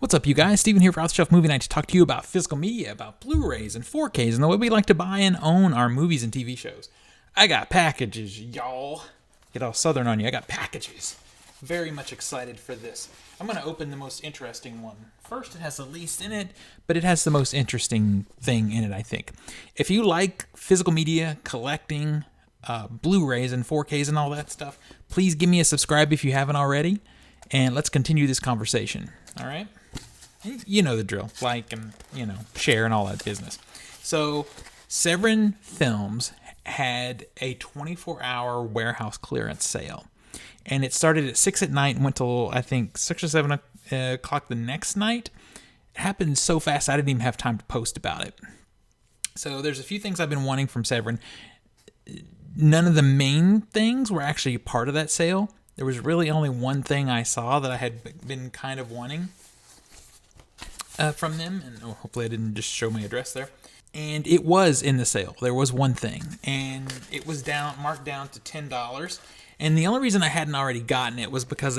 What's up, you guys? Steven here for Off the Shelf Movie Night to talk to you about physical media, about Blu-rays and 4Ks, and the way we like to buy and own our movies and TV shows. I got packages, y'all. Get all southern on you. I got packages. Very much excited for this. I'm going to open the most interesting one. First, it has the least in it, but it has the most interesting thing in it, I think. If you like physical media, collecting, Blu-rays and 4Ks and all that stuff, please give me a subscribe if you haven't already, and let's continue this conversation. All right? You know the drill. Like and, share and all that business. So, Severin Films had a 24-hour warehouse clearance sale. And it started at 6 at night and went till, I think, 6 or 7 o'clock the next night. It happened so fast I didn't even have time to post about it. So, there's a few things I've been wanting from Severin. None of the main things were actually part of that sale. There was really only one thing I saw that I had been kind of wanting from them, and hopefully I didn't just show my address there. And it was in the sale. There was one thing, and it was marked down to $10. And the only reason I hadn't already gotten it was because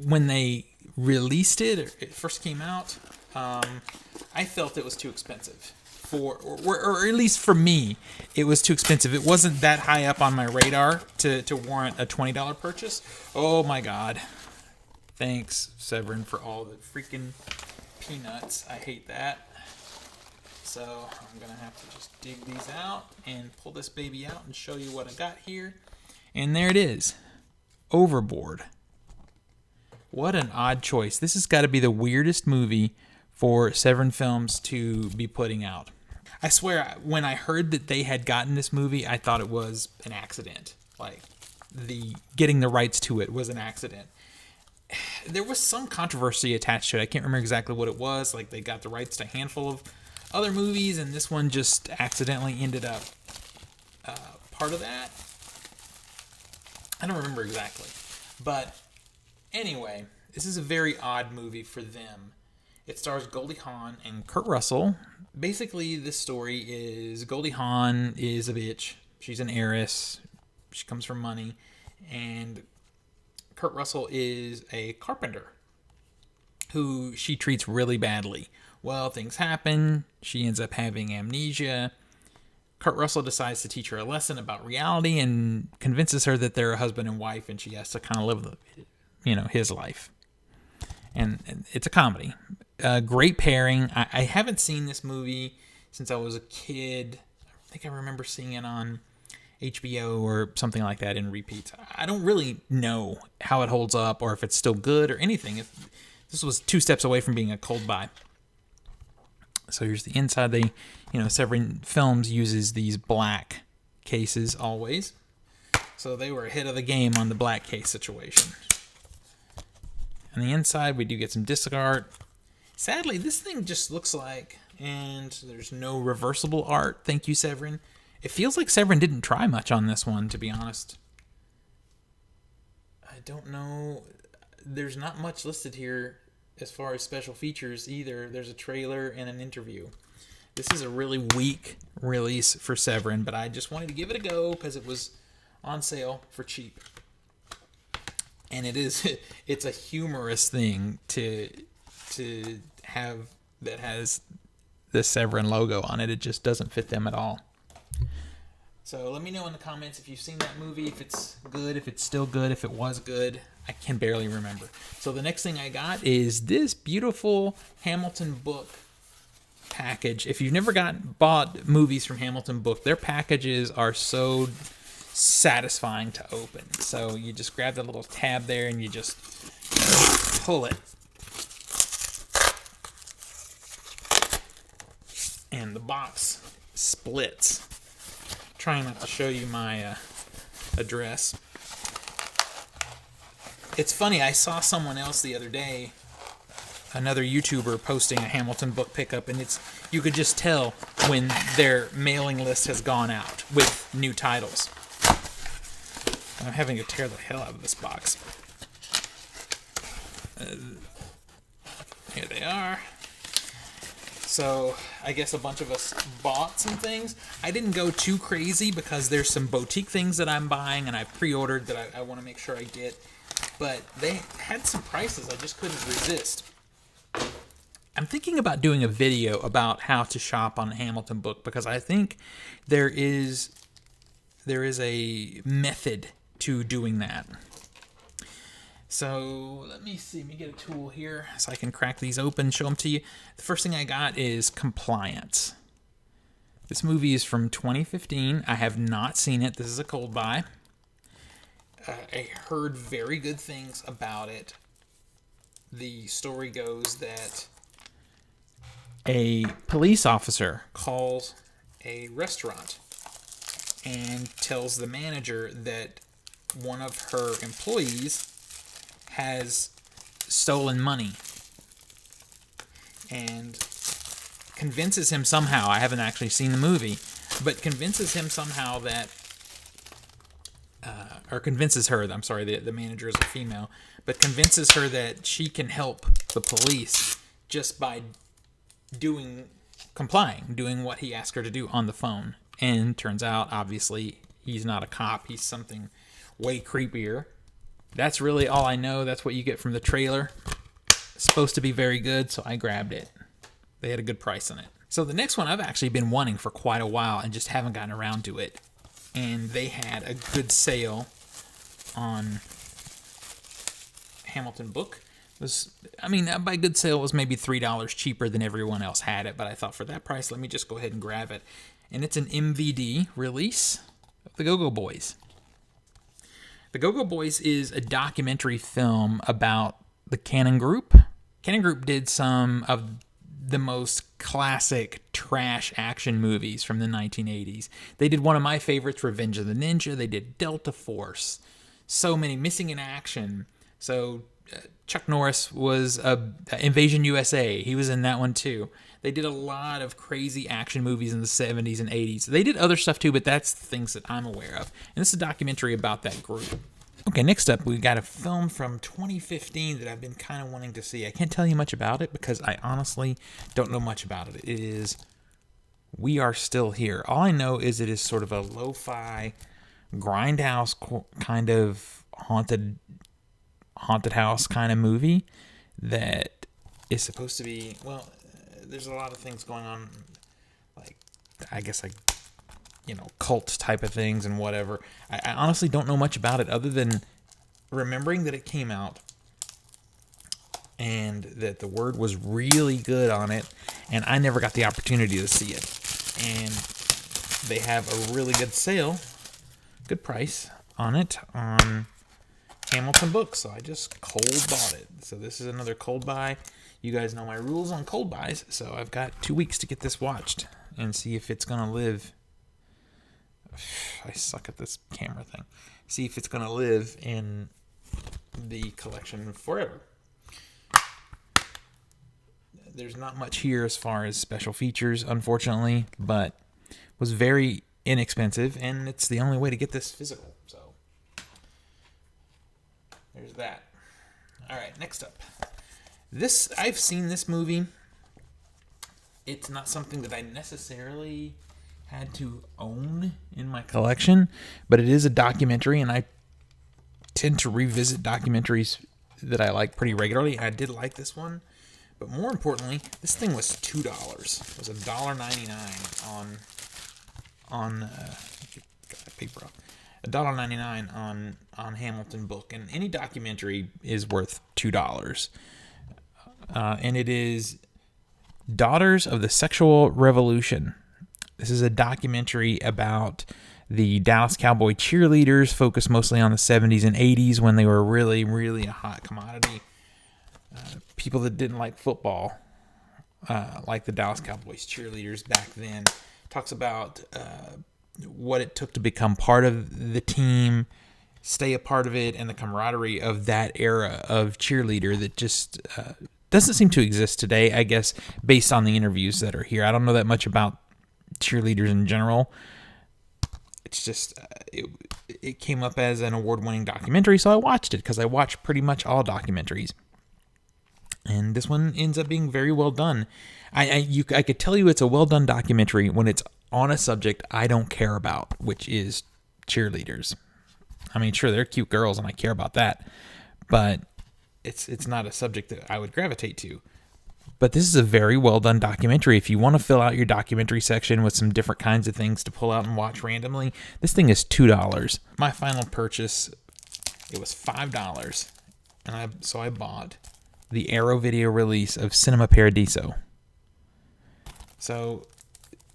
when they released it, or it first came out, I felt it was too expensive. Or at least for me, it was too expensive. It wasn't that high up on my radar to warrant a $20 purchase. Oh my God. Thanks, Severin, for all the freaking peanuts. I hate that. So I'm going to have to just dig these out and pull this baby out and show you what I got here. And there it is. Overboard. What an odd choice. This has got to be the weirdest movie for Severin Films to be putting out. I swear, when I heard that they had gotten this movie, I thought it was an accident. Like, getting the rights to it was an accident. There was some controversy attached to it. I can't remember exactly what it was. Like, they got the rights to a handful of other movies, and this one just accidentally ended up part of that. I don't remember exactly. But anyway, this is a very odd movie for them. It stars Goldie Hawn and Kurt Russell. Basically, this story is Goldie Hawn is a bitch. She's an heiress. She comes from money. And Kurt Russell is a carpenter who she treats really badly. Well, things happen. She ends up having amnesia. Kurt Russell decides to teach her a lesson about reality and convinces her that they're a husband and wife, and she has to kind of live, his life. And it's a comedy. Great pairing. I haven't seen this movie since I was a kid. I think I remember seeing it on HBO or something like that in repeats. I don't really know how it holds up or if it's still good or anything. This was 2 steps away from being a cold buy. So here's the inside. Severin Films uses these black cases always. So they were ahead of the game on the black case situation. On the inside, we do get some disc art. Sadly, this thing just looks like, and there's no reversible art. Thank you, Severin. It feels like Severin didn't try much on this one, to be honest. I don't know. There's not much listed here as far as special features either. There's a trailer and an interview. This is a really weak release for Severin, but I just wanted to give it a go because it was on sale for cheap. And it's a humorous thing to have that has the Severin logo on it. It just doesn't fit them at all. So let me know in the comments if you've seen that movie, if it's good, if it's still good, if it was good. I can barely remember. So the next thing I got is this beautiful Hamilton book package. If you've never bought movies from Hamilton Book, their packages are so satisfying to open. So you just grab the little tab there and you just pull it. And the box splits. Trying not to show you my address. It's funny, I saw someone else the other day, another YouTuber posting a Hamilton book pickup, and you could just tell when their mailing list has gone out with new titles. I'm having to tear the hell out of this box. Here they are. So I guess a bunch of us bought some things. I didn't go too crazy because there's some boutique things that I'm buying and I pre-ordered that I want to make sure I get. But they had some prices I just couldn't resist. I'm thinking about doing a video about how to shop on the Hamilton book, because I think there is a method to doing that. So let me see. Let me get a tool here so I can crack these open, show them to you. The first thing I got is Compliance. This movie is from 2015. I have not seen it. This is a cold buy. I heard very good things about it. The story goes that a police officer calls a restaurant and tells the manager that one of her employees has stolen money, and convinces him somehow, I haven't actually seen the movie, but convinces him somehow that, or convinces her, I'm sorry, the manager is a female, but convinces her that she can help the police just by doing what he asked her to do on the phone. And turns out, obviously, he's not a cop. He's something way creepier. That's really all I know. That's what you get from the trailer. It's supposed to be very good, so I grabbed it. They had a good price on it. So the next one I've actually been wanting for quite a while and just haven't gotten around to it. And they had a good sale on Hamilton book. By good sale, it was maybe $3 cheaper than everyone else had it, but I thought for that price, let me just go ahead and grab it. And it's an MVD release of The Go-Go Boys. The Go-Go Boys is a documentary film about the Cannon Group. Cannon Group did some of the most classic trash action movies from the 1980s. They did one of my favorites, Revenge of the Ninja. They did Delta Force. So many, Missing in Action. So Chuck Norris was Invasion USA. He was in that one too. They did a lot of crazy action movies in the 70s and 80s. They did other stuff too, but that's the things that I'm aware of. And this is a documentary about that group. Okay, next up, we got a film from 2015 that I've been kind of wanting to see. I can't tell you much about it because I honestly don't know much about it. It is We Are Still Here. All I know is it is sort of a lo-fi, grindhouse kind of haunted house kind of movie that is supposed to be, well, there's a lot of things going on, cult type of things and whatever. I honestly don't know much about it other than remembering that it came out and that the word was really good on it, and I never got the opportunity to see it. And they have a really good sale, good price on it on Hamilton Books, so I just cold bought it. So this is another cold buy. You guys know my rules on cold buys, so I've got 2 weeks to get this watched and see if it's going to live. I suck at this camera thing. See if it's going to live in the collection forever. There's not much here as far as special features, unfortunately, but was very inexpensive, and it's the only way to get this physical. So there's that. All right, next up. I've seen this movie. It's not something that I necessarily had to own in my collection, but it is a documentary, and I tend to revisit documentaries that I like pretty regularly. I did like this one, but more importantly, this thing was $2. It was $1.99 on got that paper off. $1.99 on Hamilton Book, and any documentary is worth $2. And it is Daughters of the Sexual Revolution. This is a documentary about the Dallas Cowboy cheerleaders, focused mostly on the 70s and 80s when they were really, really a hot commodity. People that didn't like football, like the Dallas Cowboys cheerleaders back then. Talks about what it took to become part of the team, stay a part of it, and the camaraderie of that era of cheerleader that just doesn't seem to exist today, I guess, based on the interviews that are here. I don't know that much about cheerleaders in general. It's just, it came up as an award-winning documentary, so I watched it, because I watch pretty much all documentaries. And this one ends up being very well done. I could tell you it's a well-done documentary when it's on a subject I don't care about, which is cheerleaders. I mean, sure, they're cute girls, and I care about that, but it's not a subject that I would gravitate to. But this is a very well done documentary. If you want to fill out your documentary section with some different kinds of things to pull out and watch randomly, this thing is $2. My final purchase, it was $5. And so I bought the Arrow Video release of Cinema Paradiso. So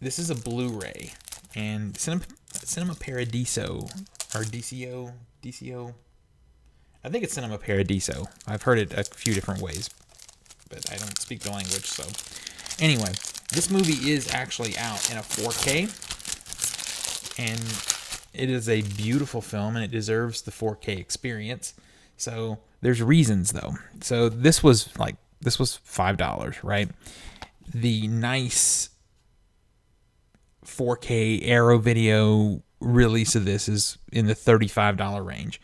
this is a Blu-ray, and Cinema Paradiso, or DCO, I think it's Cinema Paradiso. I've heard it a few different ways, but I don't speak the language, so. Anyway, this movie is actually out in a 4K, and it is a beautiful film, and it deserves the 4K experience. So there's reasons, though. So this was $5, right? The nice 4K Arrow Video release of this is in the $35 range.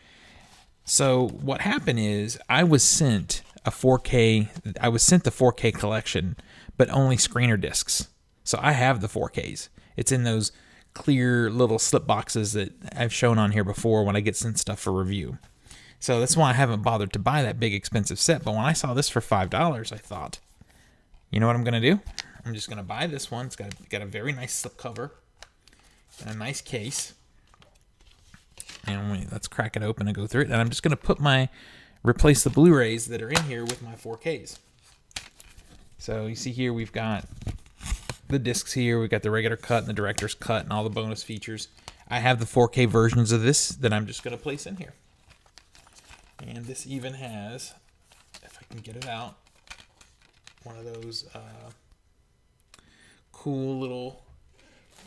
So what happened is I was sent the 4K collection, but only screener discs. So I have the 4Ks. It's in those clear little slip boxes that I've shown on here before when I get sent stuff for review. So that's why I haven't bothered to buy that big expensive set. But when I saw this for $5, I thought, you know what I'm going to do? I'm just going to buy this one. It's got a very nice slip cover and a nice case. And let's crack it open and go through it. And I'm just going to replace the Blu-rays that are in here with my 4Ks. So you see here we've got the discs here. We've got the regular cut and the director's cut and all the bonus features. I have the 4K versions of this that I'm just going to place in here. And this even has, if I can get it out, one of those cool little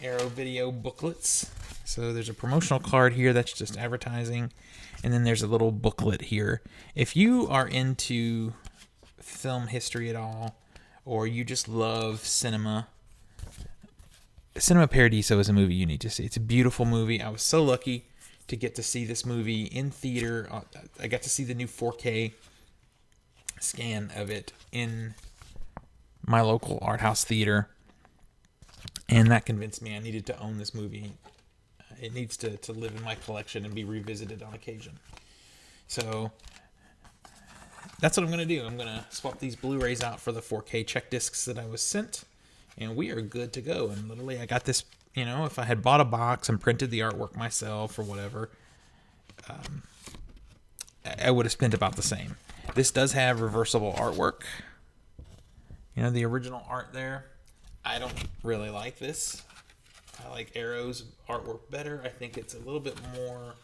Arrow Video booklets. So there's a promotional card here that's just advertising, and then there's a little booklet here. If you are into film history at all, or you just love cinema, Cinema Paradiso is a movie you need to see. It's a beautiful movie. I was so lucky to get to see this movie in theater. I got to see the new 4K scan of it in my local art house theater, and that convinced me I needed to own this movie. It needs to live in my collection and be revisited on occasion. So that's what I'm going to do. I'm going to swap these Blu-rays out for the 4K check discs that I was sent, and we are good to go. And literally, I got this, if I had bought a box and printed the artwork myself or whatever, I would have spent about the same. This does have reversible artwork. The original art there. I don't really like this. I like Arrow's artwork better. I think it's a little bit more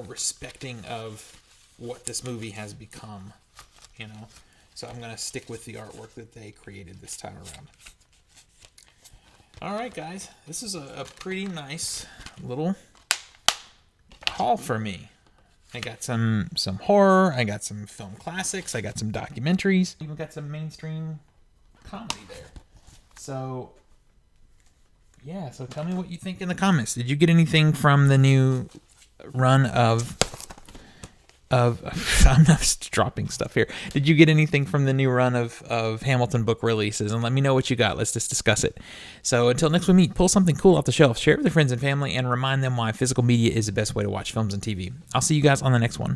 respecting of what this movie has become, So I'm going to stick with the artwork that they created this time around. All right, guys. This is a pretty nice little haul for me. I got some horror. I got some film classics. I got some documentaries. Even got some mainstream comedy there. So, yeah. So tell me what you think in the comments. Did you get anything from the new run of I'm just dropping stuff here. Did you get anything from the new run of Hamilton book releases? And let me know what you got. Let's just discuss it. So until next we meet, pull something cool off the shelf, share it with your friends and family, and remind them why physical media is the best way to watch films and TV. I'll see you guys on the next one.